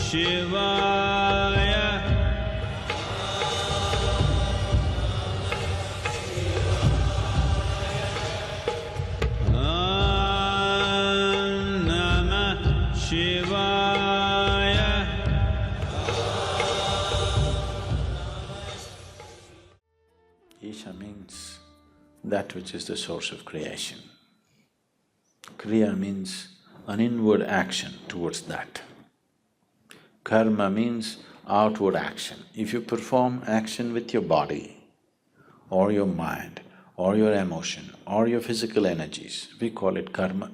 Shivaya. Om Namah Shivaya. Isha means that which is the source of creation. Kriya means an inward action towards that. Karma means outward action. If you perform action with your body or your mind or your emotion or your physical energies, we call it karma.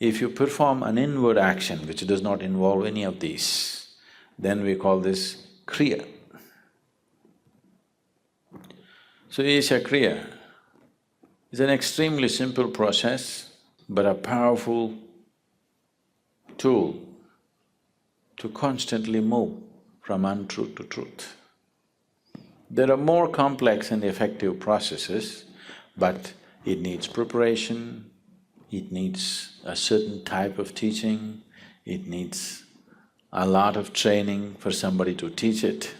If you perform an inward action which does not involve any of these, then we call this kriya. So Isha Kriya is an extremely simple process, but a powerful tool to constantly move from untruth to truth. There are more complex and effective processes, but it needs preparation, it needs a certain type of teaching, it needs a lot of training for somebody to teach it.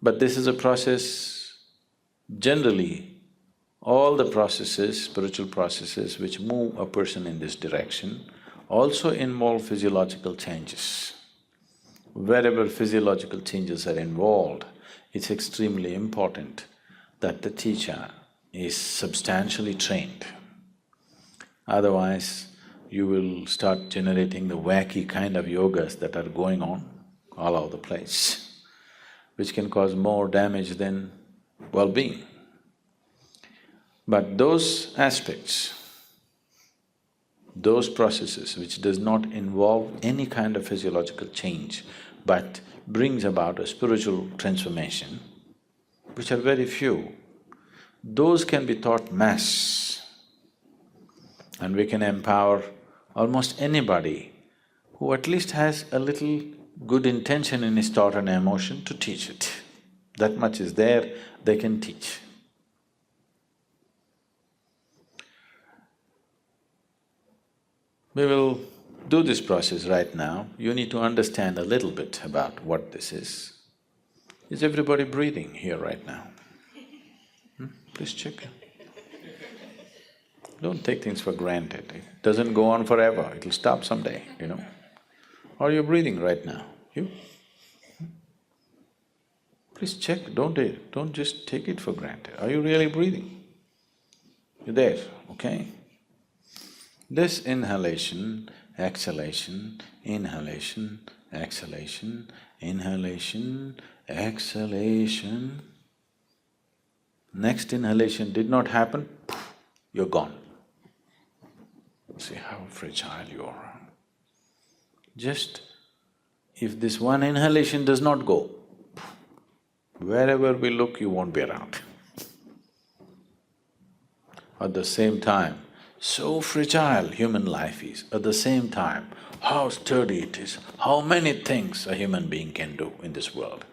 But this is a process, generally, all the processes, spiritual processes which move a person in this direction also involve physiological changes. Wherever physiological changes are involved, it's extremely important that the teacher is substantially trained. Otherwise, you will start generating the wacky kind of yogas that are going on all over the place, which can cause more damage than well-being. But those aspects, those processes which does not involve any kind of physiological change but brings about a spiritual transformation, which are very few, those can be taught mass. And we can empower almost anybody who at least has a little good intention in his thought and emotion to teach it. That much is there, they can teach. We will do this process right now. You need to understand a little bit about what this is. Is everybody breathing here right now? Please check. Don't take things for granted. It doesn't go on forever, it'll stop someday, you know. Are you breathing right now? You? Please check, don't just take it for granted. Are you really breathing? You're there, okay? This inhalation, exhalation, inhalation, exhalation, inhalation, exhalation. Next inhalation did not happen, you're gone. See how fragile you are. Just if this one inhalation does not go, wherever we look, you won't be around. At the same time, so fragile human life is, at the same time, how sturdy it is, how many things a human being can do in this world.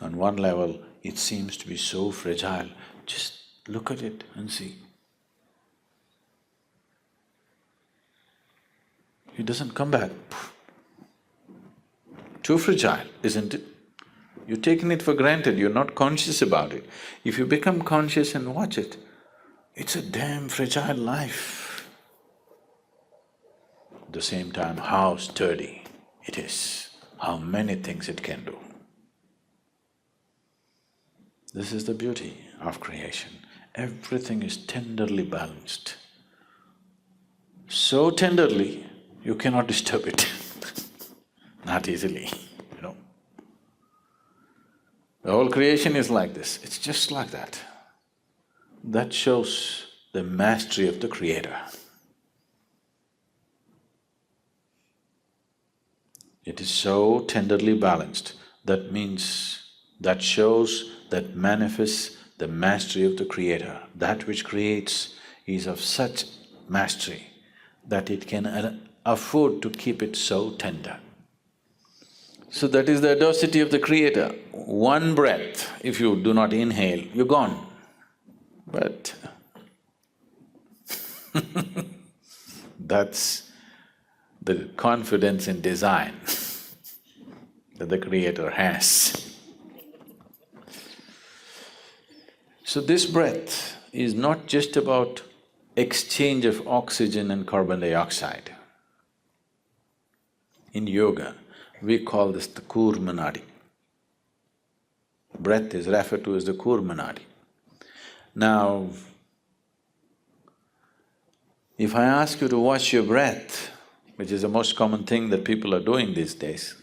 On one level, it seems to be so fragile, just look at it and see. It doesn't come back. Too fragile, isn't it? You're taking it for granted, you're not conscious about it. If you become conscious and watch it, it's a damn fragile life. At the same time, how sturdy it is, how many things it can do. This is the beauty of creation. Everything is tenderly balanced. So tenderly, you cannot disturb it not easily, you know. The whole creation is like this, it's just like that. That shows the mastery of the Creator. It is so tenderly balanced, that means, that shows, that manifests the mastery of the Creator. That which creates is of such mastery that it can afford to keep it so tender. So that is the audacity of the Creator. One breath, if you do not inhale, you're gone. But That's the confidence in design that the Creator has. So this breath is not just about exchange of oxygen and carbon dioxide. In yoga, we call this the Koorma Nadi. Breath is referred to as the Koorma Nadi. Now, if I ask you to watch your breath, which is the most common thing that people are doing these days,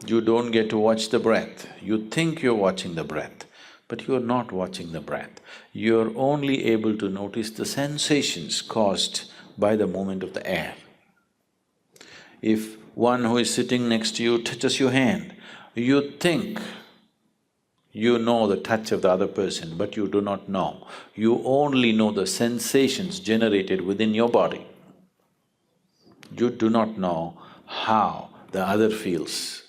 you don't get to watch the breath. You think you're watching the breath, but you're not watching the breath. You're only able to notice the sensations caused by the movement of the air. If one who is sitting next to you touches your hand, you think you know the touch of the other person, but you do not know. You only know the sensations generated within your body. You do not know how the other feels.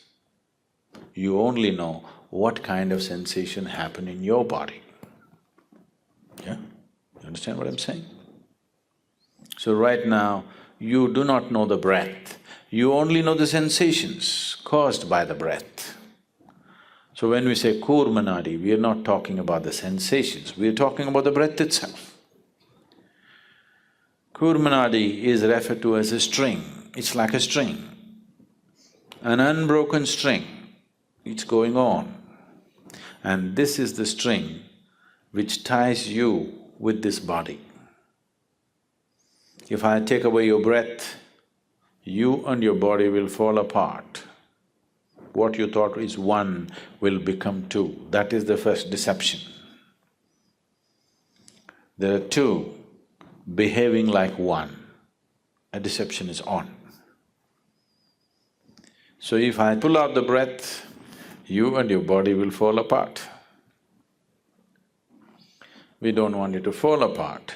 You only know what kind of sensation happened in your body. Yeah? You understand what I'm saying? So right now, you do not know the breath, you only know the sensations caused by the breath. So when we say Koorma Nadi, we are not talking about the sensations, we are talking about the breath itself. Koorma Nadi is referred to as a string, it's like a string, an unbroken string, it's going on. And this is the string which ties you with this body. If I take away your breath, you and your body will fall apart. What you thought is one will become two, that is the first deception. There are two behaving like one, a deception is on. So if I pull out the breath, you and your body will fall apart. We don't want you to fall apart,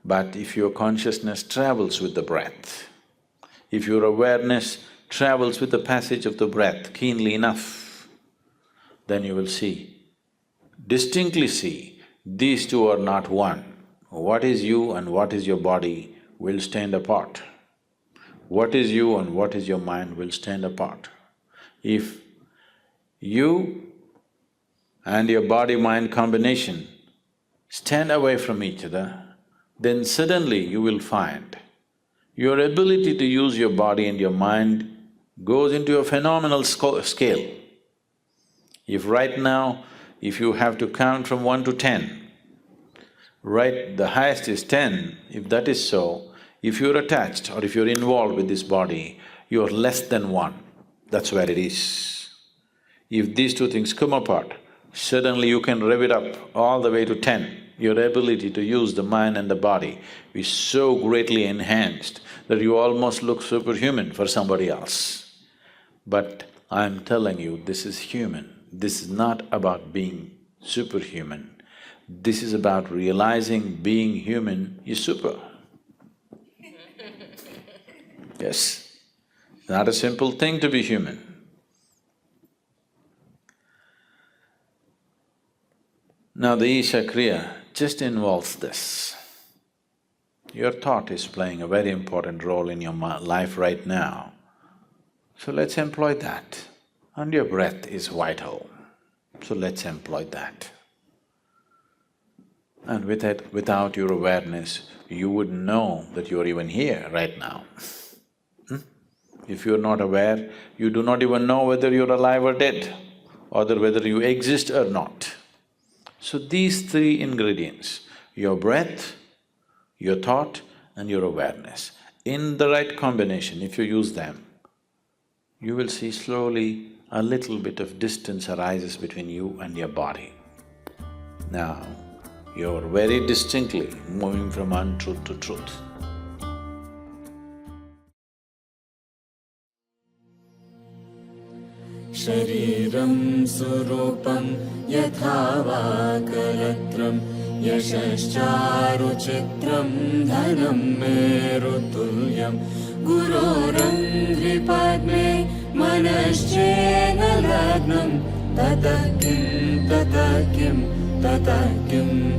but if your consciousness travels with the breath, if your awareness travels with the passage of the breath keenly enough, then you will see, distinctly see, these two are not one. What is you and what is your body will stand apart. What is you and what is your mind will stand apart. If you and your body-mind combination stand away from each other, then suddenly you will find your ability to use your body and your mind goes into a phenomenal scale. If right now, if you have to count from 1 to 10, right, the highest is 10, if that is so, if you're attached or if you're involved with this body, you're less than 1, that's where it is. If these two things come apart, suddenly you can rev it up all the way to 10. Your ability to use the mind and the body is so greatly enhanced that you almost look superhuman for somebody else. But I'm telling you, this is human. This is not about being superhuman. This is about realizing being human is super. Yes, it's not a simple thing to be human. Now the Isha Kriya just involves this. Your thought is playing a very important role in your life right now, so let's employ that. And your breath is vital, so let's employ that. And without your awareness, you wouldn't know that you're even here right now. If you're not aware, you do not even know whether you're alive or dead, or whether you exist or not. So these three ingredients, your breath, your thought and your awareness, in the right combination, if you use them, you will see slowly a little bit of distance arises between you and your body. Now, you're very distinctly moving from untruth to truth. Shariram surupam yatha va kalatram yashascharuchitram dhanam merutulyam gurorandripadme manaschena lagnam tata kim